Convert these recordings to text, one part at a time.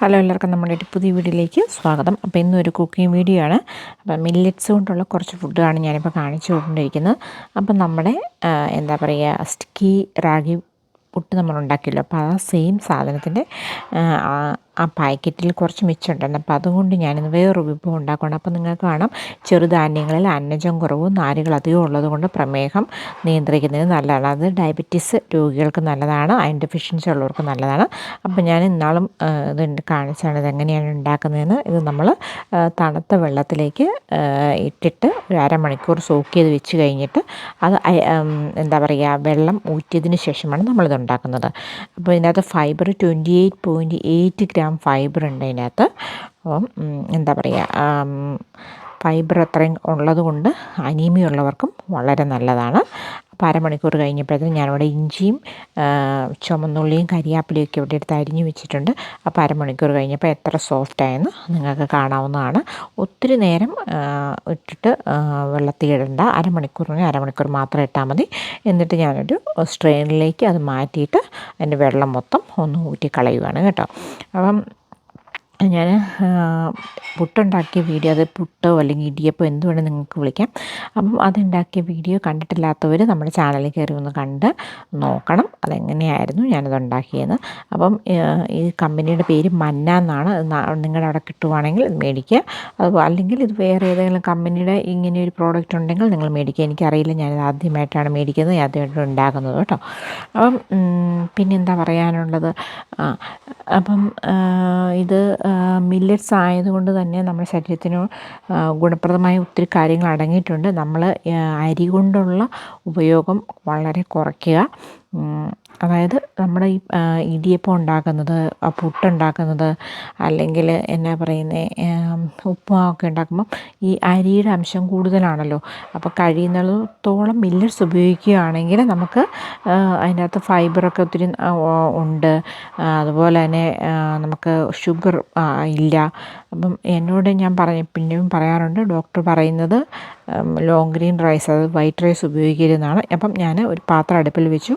Hello, എല്ലാവർക്കും നമ്മുടെ ഒരു പുതിയ വീഡിയോയിലേക്ക് സ്വാഗതം. അപ്പോൾ ഇന്നൊരു കുക്കിംഗ് വീഡിയോ ആണ്. അപ്പോൾ മില്ലറ്റ്സ് കൊണ്ടുള്ള കുറച്ച് ഫുഡാണ് ഞാനിപ്പോൾ കാണിച്ചു കൊണ്ടിരിക്കുന്നത്. അപ്പം നമ്മുടെ എന്താ പറയുക, സ്റ്റിക്കി റാഗി പുട്ട് നമ്മൾ ഉണ്ടാക്കിയല്ലോ. അപ്പോൾ ആ സെയിം സാധനത്തിൻ്റെ ആ പാക്കറ്റിൽ കുറച്ച് മിച്ചമുണ്ടായിരുന്നു. അപ്പോൾ അതുകൊണ്ട് ഞാനിന്ന് വേറൊരു വിഭവം ഉണ്ടാക്കണം. അപ്പോൾ നിങ്ങൾക്ക് കാണാം, ചെറുധാന്യങ്ങളിൽ അന്നജം കുറവും നാരുകൾ അധികം ഉള്ളതുകൊണ്ട് പ്രമേഹം നിയന്ത്രിക്കുന്നതിന് നല്ലതാണ്. അത് ഡയബറ്റീസ് രോഗികൾക്ക് നല്ലതാണ്, അയൺ ഡെഫിഷ്യൻസി ഉള്ളവർക്ക് നല്ലതാണ്. അപ്പോൾ ഞാൻ ഇന്നാളും ഇത് കാണിച്ചാണ് ഇതെങ്ങനെയാണ് ഉണ്ടാക്കുന്നതെന്ന്. ഇത് നമ്മൾ തണുത്ത വെള്ളത്തിലേക്ക് ഇട്ടിട്ട് ഒരു അരമണിക്കൂർ സോക്ക് ചെയ്ത് വെച്ച് കഴിഞ്ഞിട്ട് അത് എന്താ പറയുക, വെള്ളം ഊറ്റിയതിന് ശേഷമാണ് നമ്മളിത് ഉണ്ടാക്കുന്നത്. അപ്പോൾ ഇതിനകത്ത് ഫൈബർ 28.8 ഗ്രാം ഫൈബർ ഉണ്ട് ഇതിനകത്ത്. അപ്പം എന്താ പറയുക, ഫൈബർ അത്രയും ഉള്ളത് കൊണ്ട് അനീമിയ ഉള്ളവർക്കും വളരെ നല്ലതാണ്. അപ്പോൾ അരമണിക്കൂർ കഴിഞ്ഞപ്പോഴത്തേക്കും ഞാനിവിടെ ഇഞ്ചിയും ചുമന്നുള്ളിയും കരിയാപ്പിലയൊക്കെ ഇവിടെ എടുത്ത് അരിഞ്ഞ് വെച്ചിട്ടുണ്ട്. അപ്പോൾ അരമണിക്കൂർ കഴിഞ്ഞപ്പോൾ എത്ര സോഫ്റ്റായെന്ന് നിങ്ങൾക്ക് കാണാവുന്നതാണ്. ഒത്തിരി നേരം ഇട്ടിട്ട് വെള്ളത്തിൽ ഇടണ്ട. അരമണിക്കൂർ മാത്രം ഇട്ടാൽ മതി. എന്നിട്ട് ഞാനൊരു സ്ട്രെയിനിലേക്ക് അത് മാറ്റിയിട്ട് അതിൻ്റെ വെള്ളം മൊത്തം ഒന്ന് ഊറ്റി കളയുവാണ് കേട്ടോ. അപ്പം ഞാൻ പുട്ടുണ്ടാക്കിയ വീഡിയോ, അത് പുട്ടോ അല്ലെങ്കിൽ ഇടിയപ്പോ എന്ത് വേണമെങ്കിൽ നിങ്ങൾക്ക് വിളിക്കാം. അപ്പം അതുണ്ടാക്കിയ വീഡിയോ കണ്ടിട്ടില്ലാത്തവർ നമ്മുടെ ചാനലിൽ കയറി ഒന്ന് കണ്ട് നോക്കണം അതെങ്ങനെയായിരുന്നു ഞാനത് ഉണ്ടാക്കിയെന്ന്. അപ്പം ഈ കമ്പനിയുടെ പേര് മന്ന എന്നാണ്. നിങ്ങളുടെ അവിടെ കിട്ടുവാണെങ്കിൽ ഇത് മേടിക്കുക. അത് അല്ലെങ്കിൽ ഇത് വേറെ ഏതെങ്കിലും കമ്പനിയുടെ ഇങ്ങനെ ഒരു പ്രോഡക്റ്റ് ഉണ്ടെങ്കിൽ നിങ്ങൾ മേടിക്കുക. എനിക്കറിയില്ല, ഞാനിത് ആദ്യമായിട്ടാണ് മേടിക്കുന്നത്, ആദ്യമായിട്ട് ഉണ്ടാക്കുന്നത് കേട്ടോ. അപ്പം പിന്നെന്താ പറയാനുള്ളത്, അപ്പം ഇത് മില്ലറ്റ്സ് ആയതുകൊണ്ട് തന്നെ നമ്മുടെ ശരീരത്തിന് ഗുണപ്രദമായ ഒത്തിരി കാര്യങ്ങൾ അടങ്ങിയിട്ടുണ്ട്. നമ്മൾ അരി കൊണ്ടുള്ള ഉപയോഗം വളരെ കുറയ്ക്കുക. അതായത് നമ്മുടെ ഈ ഇടിയപ്പം ഉണ്ടാക്കുന്നത്, പുട്ടുണ്ടാക്കുന്നത്, അല്ലെങ്കിൽ എന്നാ പറയുന്നത്, ഉപ്പുമാവൊക്കെ ഉണ്ടാക്കുമ്പം ഈ അരിയുടെ അംശം കൂടുതലാണല്ലോ. അപ്പോൾ കഴിയുന്നിടത്തോളം മില്ലറ്റ്സ് ഉപയോഗിക്കുകയാണെങ്കിൽ നമുക്ക് അതിനകത്ത് ഫൈബറൊക്കെ ഒത്തിരി ഉണ്ട്. അതുപോലെ തന്നെ നമുക്ക് ഷുഗർ ഇല്ല. അപ്പം എന്നോട് ഞാൻ പിന്നെയും പറയാറുണ്ട്, ഡോക്ടർ പറയുന്നത് ലോങ് ഗ്രെയിൻ റൈസ്, അത് വൈറ്റ് റൈസ് ഉപയോഗിക്കരുതെന്നാണ്. അപ്പം ഞാൻ ഒരു പാത്രം അടുപ്പിൽ വെച്ചു,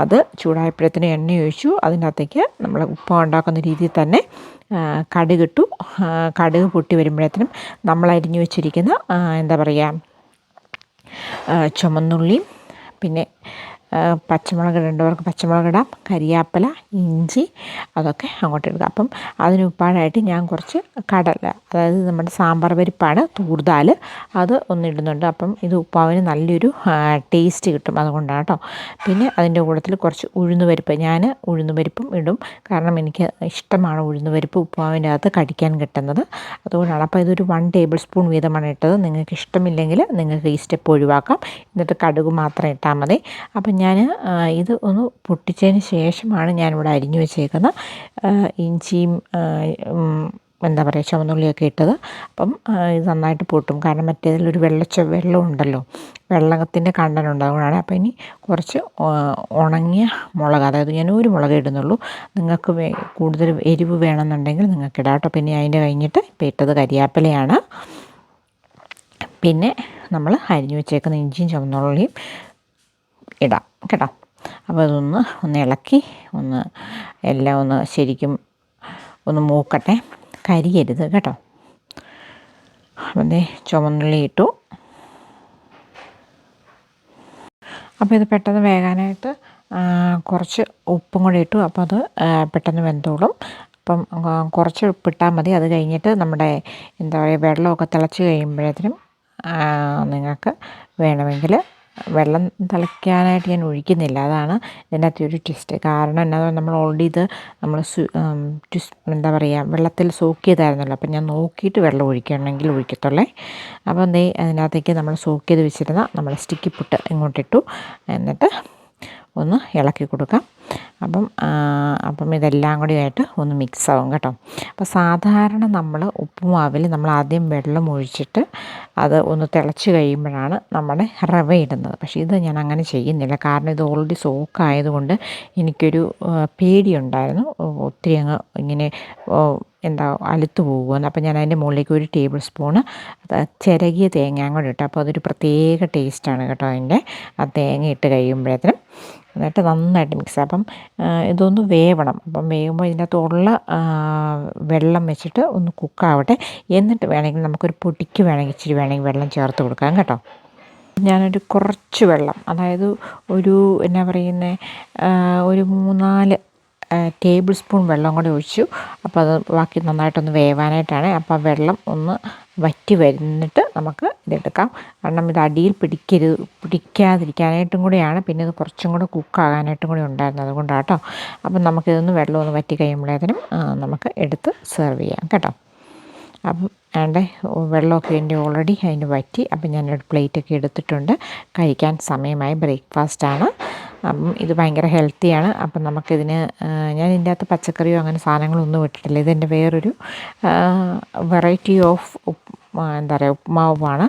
അത് ചൂടായപ്പോഴത്തേന് എണ്ണ ഒഴിച്ചു. അതിനകത്തേക്ക് നമ്മൾ ഉപ്പുമാവ് ഉണ്ടാക്കുന്ന രീതിയിൽ തന്നെ കടുകിട്ടു. കടുക് പൊട്ടി വരുമ്പോഴത്തേനും നമ്മൾ അരിഞ്ഞു വെച്ചിരിക്കുന്ന എന്താ പറയുക, ചുമന്നുള്ളിയും പിന്നെ പച്ചമുളക് ഇടേണ്ടവർക്ക് പച്ചമുളക് ഇടാം, കരിയാപ്പില, ഇഞ്ചി, അതൊക്കെ അങ്ങോട്ട് ഇടുക. അപ്പം അതിന് ഉപ്പാടായിട്ട് ഞാൻ കുറച്ച് കടല, അതായത് നമ്മുടെ സാമ്പാർ പരിപ്പാണ്, തൂർദാൽ, അത് ഒന്നിടുന്നുണ്ട്. അപ്പം ഇത് ഉപ്പാവിന് നല്ലൊരു ടേസ്റ്റ് കിട്ടും, അതുകൊണ്ടാണ് കേട്ടോ. പിന്നെ അതിൻ്റെ കൂട്ടത്തിൽ കുറച്ച് ഉഴുന്നുപരിപ്പ്, ഞാൻ ഉഴുന്നുപരിപ്പും ഇടും, കാരണം എനിക്ക് ഇഷ്ടമാണ് ഉഴുന്നുപരിപ്പ് ഉപ്പാവിൻ്റെ അകത്ത് കടിക്കാൻ കിട്ടുന്നത്, അതുകൊണ്ടാണ്. അപ്പോൾ ഇതൊരു 1 ടേബിൾ സ്പൂൺ വീതമാണ് ഇട്ടത്. നിങ്ങൾക്ക് ഇഷ്ടമില്ലെങ്കിൽ നിങ്ങൾക്ക് ഈ സ്റ്റെപ്പ് ഒഴിവാക്കാം. എന്നിട്ട് കടുക് മാത്രം ഇട്ടാൽ മതി. അപ്പം ഞാൻ ഇത് ഒന്ന് പൊട്ടിച്ചതിന് ശേഷമാണ് ഞാനിവിടെ അരിഞ്ഞു വെച്ചേക്കുന്ന ഇഞ്ചിയും എന്താ പറയുക, ചുവന്നുള്ളിയൊക്കെ ഇട്ടത്. അപ്പം ഇത് നന്നായിട്ട് പൊട്ടും, കാരണം മറ്റേതിലൊരു വെള്ളം ഉണ്ടല്ലോ, വെള്ളത്തിൻ്റെ കണ്ടനുണ്ട്, അതുകൊണ്ടാണ്. അപ്പോൾ ഇനി കുറച്ച് ഉണങ്ങിയ മുളക്, അതായത് ഞാൻ ഒരു മുളക് ഇടുന്നുള്ളൂ. നിങ്ങൾക്ക് കൂടുതൽ എരിവ് വേണമെന്നുണ്ടെങ്കിൽ നിങ്ങൾക്ക് ഇടാം കേട്ടോ. പിന്നെ അതിൻ്റെ കഴിഞ്ഞിട്ട് ഇപ്പോൾ ഇട്ടത് കരിയാപ്പിലയാണ്. പിന്നെ നമ്മൾ അരിഞ്ഞു വെച്ചേക്കുന്ന ഇഞ്ചിയും ചുവന്നുള്ളിയും ഇടാം കേട്ടോ. അപ്പോൾ അതൊന്ന് ഇളക്കി എല്ലാം ഒന്ന് ശരിക്കും ഒന്ന് മൂക്കട്ടെ, കരിയരുത് കേട്ടോ. അപ്പം ചുവന്നുള്ളി ഇട്ടു. അപ്പോൾ ഇത് പെട്ടെന്ന് വേകാനായിട്ട് കുറച്ച് ഉപ്പും കൂടി ഇട്ടു. അപ്പോൾ അത് പെട്ടെന്ന് വെന്തോളും. അപ്പം കുറച്ച് ഉപ്പിട്ടാൽ മതി. അത് കഴിഞ്ഞിട്ട് നമ്മുടെ എന്താ പറയുക, വെള്ളമൊക്കെ തിളച്ച് കഴിയുമ്പോഴത്തേനും നിങ്ങൾക്ക് വേണമെങ്കിൽ വെള്ളം തിളയ്ക്കാനായിട്ട് ഞാൻ ഒഴിക്കുന്നില്ല, അതാണ് ഇതിനകത്ത് ഒരു ട്വിസ്റ്റ്. കാരണം എന്നാ, നമ്മൾ ഓൾറെഡി ഇത് നമ്മൾ എന്താ പറയുക, വെള്ളത്തിൽ സോക്ക് ചെയ്തായിരുന്നല്ലോ. അപ്പം ഞാൻ നോക്കിയിട്ട് വെള്ളം ഒഴിക്കണമെങ്കിൽ ഒഴിക്കത്തുള്ളേ. അപ്പോൾ അതിനകത്തേക്ക് നമ്മൾ സോക്ക് ചെയ്ത് വെച്ചിരുന്ന നമ്മുടെ സ്റ്റിക്കി പുട്ട് ഇങ്ങോട്ടിട്ടു. എന്നിട്ട് ഒന്ന് ഇളക്കി കൊടുക്കാം. അപ്പം ഇതെല്ലാം കൂടി ആയിട്ട് ഒന്ന് മിക്സ് ആവും കേട്ടോ. അപ്പോൾ സാധാരണ നമ്മൾ ഉപ്പുമാവിൽ നമ്മൾ ആദ്യം വെള്ളം ഒഴിച്ചിട്ട് അത് ഒന്ന് തിളച്ച് കഴിയുമ്പോഴാണ് നമ്മുടെ റവ ഇടുന്നത്. പക്ഷേ ഇത് ഞാൻ അങ്ങനെ ചെയ്യുന്നില്ല, കാരണം ഇത് ഓൾറെഡി സോക്കായതുകൊണ്ട് എനിക്കൊരു പേടിയുണ്ടായിരുന്നു, ഒത്തിരി അങ്ങ് ഇങ്ങനെ എന്താ അലുത്ത് പോകുമെന്ന്. അപ്പോൾ ഞാൻ അതിൻ്റെ മുകളിലേക്ക് 1 ടേബിൾ സ്പൂണ് ചിരകിയ തേങ്ങയും കൂടെ ഇട്ടു. അപ്പോൾ അതൊരു പ്രത്യേക ടേസ്റ്റാണ് കേട്ടോ അതിൻ്റെ ആ തേങ്ങ ഇട്ട് കഴിയുമ്പോഴത്തേനും. എന്നിട്ട് നന്നായിട്ട് മിക്സ്. അപ്പം ഇതൊന്ന് വേവണം. അപ്പം വേവുമ്പോൾ ഇതിനകത്തുള്ള വെള്ളം വെച്ചിട്ട് ഒന്ന് കുക്കാവട്ടെ. എന്നിട്ട് വേണമെങ്കിൽ നമുക്കൊരു പൊടിക്ക് വേണമെങ്കിൽ ഇച്ചിരി വേണമെങ്കിൽ വെള്ളം ചേർത്ത് കൊടുക്കാം കേട്ടോ. ഞാനൊരു കുറച്ച് വെള്ളം, അതായത് ഒരു എന്നാ പറയുന്നത്, ഒരു 3-4 ടേബിൾ സ്പൂൺ വെള്ളം കൂടെ ഒഴിച്ചു. അപ്പോൾ അത് ബാക്കി നന്നായിട്ടൊന്ന് വേവാനായിട്ടാണ്. അപ്പോൾ ആ വെള്ളം ഒന്ന് വറ്റി വരുന്നിട്ട് നമുക്ക് ഇതെടുക്കാം. കാരണം ഇത് അടിയിൽ പിടിക്കാതിരിക്കാനായിട്ടും കൂടെയാണ്. പിന്നെ ഇത് കുറച്ചും കൂടെ കുക്കാകാനായിട്ടും കൂടി ഉണ്ടായിരുന്നു, അതുകൊണ്ടാണ് കേട്ടോ. അപ്പം നമുക്കിതൊന്ന് വെള്ളമൊന്ന് വറ്റി കഴിയുമ്പോഴത്തേനും നമുക്ക് എടുത്ത് സെർവ് ചെയ്യാം കേട്ടോ. അപ്പം അതിൻ്റെ വെള്ളമൊക്കെ എൻ്റെ ഓൾറെഡി അതിന് വറ്റി. അപ്പം ഞാനൊരു പ്ലേറ്റൊക്കെ എടുത്തിട്ടുണ്ട്. കഴിക്കാൻ സമയമായി. ബ്രേക്ക്ഫാസ്റ്റാണ്. അപ്പം ഇത് ഭയങ്കര ഹെൽത്തിയാണ്. അപ്പം നമുക്കിതിന് ഞാൻ ഇതിൻ്റെ അകത്ത് പച്ചക്കറിയോ അങ്ങനെ സാധനങ്ങളൊന്നും ഇട്ടിട്ടില്ല. ഇതെൻ്റെ വേറൊരു വെറൈറ്റി ഓഫ് എന്താ പറയുക, ഉപ്മാവാണ്.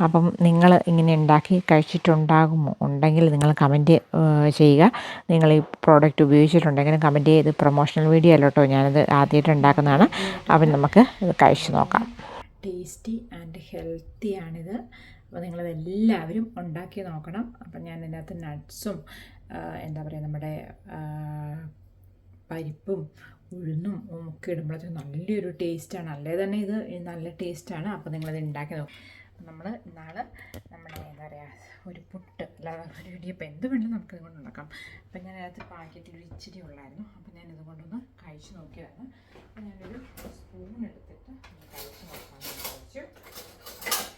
അപ്പം നിങ്ങൾ ഇങ്ങനെ ഉണ്ടാക്കി കഴിച്ചിട്ടുണ്ടാകുമോ? ഉണ്ടെങ്കിൽ നിങ്ങൾ കമൻറ്റ് ചെയ്യുക. നിങ്ങൾ ഈ പ്രോഡക്റ്റ് ഉപയോഗിച്ചിട്ടുണ്ടെങ്കിലും കമൻറ്റ് ചെയ്ത്. പ്രൊമോഷണൽ വീഡിയോ അല്ല കേട്ടോ, ഞാനിത് ആദ്യമായിട്ട് ഉണ്ടാക്കുന്നതാണ്. അപ്പം നമുക്ക് ഇത് കഴിച്ച് നോക്കാം. ടേസ്റ്റി ആൻഡ് ഹെൽത്തിയാണിത്. അപ്പോൾ നിങ്ങളതെല്ലാവരും ഉണ്ടാക്കി നോക്കണം. അപ്പം ഞാൻ ഇതിനകത്ത് നട്ട്സും എന്താ പറയുക, നമ്മുടെ പരിപ്പും ഉഴുന്നും ഒക്കെ ഇടുമ്പോഴത്തേക്കും നല്ലൊരു ടേസ്റ്റാണ്. അല്ലേ തന്നെ ഇത് നല്ല ടേസ്റ്റാണ്. അപ്പോൾ നിങ്ങളത് ഉണ്ടാക്കി നോക്കും. നമ്മൾ ഇന്നാൾ നമ്മുടെ എന്താ പറയുക, ഒരു പുട്ട് അല്ലാതെ ഒരു ഇടിയപ്പം എന്ത് വേണമെങ്കിലും നമുക്ക് ഇതുകൊണ്ട് ഉണ്ടാക്കാം. അപ്പം ഞാൻ അതിനകത്ത് പാക്കറ്റിൽ ഇച്ചിരി ഉള്ളായിരുന്നു. അപ്പം ഞാൻ ഇതുകൊണ്ടൊന്ന് കഴിച്ച് നോക്കിയതാണ്. അപ്പം ഞാനൊരു സ്പൂൺ എടുത്തിട്ട് കഴിച്ച് നോക്കാമെന്ന് വിചാരിച്ചു.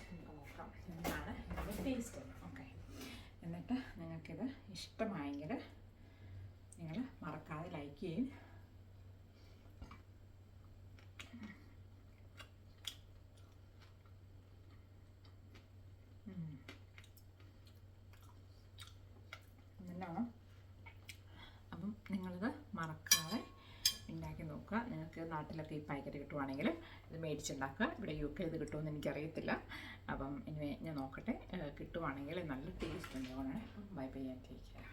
നമുക്ക് നോക്കാം എന്താണ് ഇതിൻ്റെ ടേസ്റ്റ്. ഓക്കെ, എന്നിട്ട് നിങ്ങൾക്കിത് ഇഷ്ടമായെങ്കിൽ നിങ്ങൾ മറക്കാതെ ലൈക്ക് ചെയ്യും. അപ്പം നിങ്ങളിത് മറക്കാതെ ഉണ്ടാക്കി നോക്കുക. നിങ്ങൾക്ക് നാട്ടിലൊക്കെ ഈ പാക്കറ്റ് കിട്ടുവാണെങ്കിൽ ഇത് മേടിച്ചുണ്ടാക്കുക. ഇവിടെ UK ഇത് കിട്ടുമെന്ന് എനിക്കറിയത്തില്ല. അപ്പം ഇനി ഞാൻ നോക്കട്ടെ, കിട്ടുവാണെങ്കിൽ നല്ല ടേസ്റ്റ് ഉണ്ടാവുകയാണ്. Bye bye and take care.